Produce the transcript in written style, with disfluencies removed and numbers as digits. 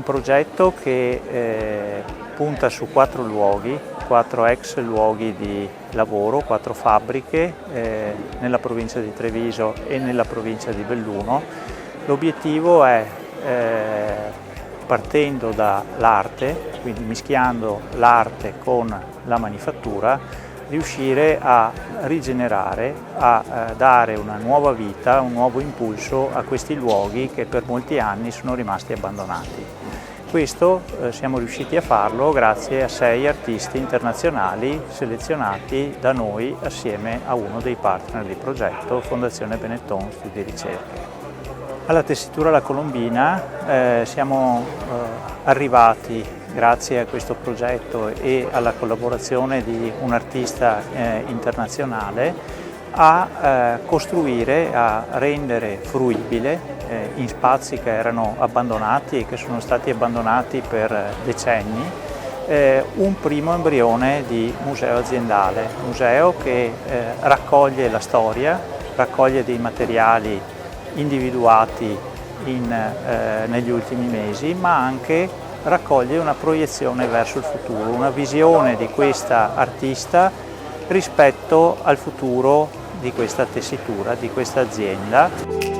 progetto che punta su 4 luoghi, 4 ex luoghi di lavoro, 4 fabbriche nella provincia di Treviso e nella provincia di Belluno. L'obiettivo è, partendo dall'arte, quindi mischiando l'arte con la manifattura, riuscire a rigenerare, a dare una nuova vita, un nuovo impulso a questi luoghi che per molti anni sono rimasti abbandonati. Questo siamo riusciti a farlo grazie a 6 artisti internazionali selezionati da noi assieme a uno dei partner di progetto, Fondazione Benetton Studi e Ricerche. Alla tessitura alla colombina siamo arrivati grazie a questo progetto e alla collaborazione di un artista internazionale a costruire, a rendere fruibile in spazi che erano abbandonati e che sono stati abbandonati per decenni un primo embrione di museo aziendale, museo che raccoglie la storia, raccoglie dei materiali individuati negli ultimi mesi, ma anche raccoglie una proiezione verso il futuro, una visione di questa artista rispetto al futuro di questa tessitura, di questa azienda.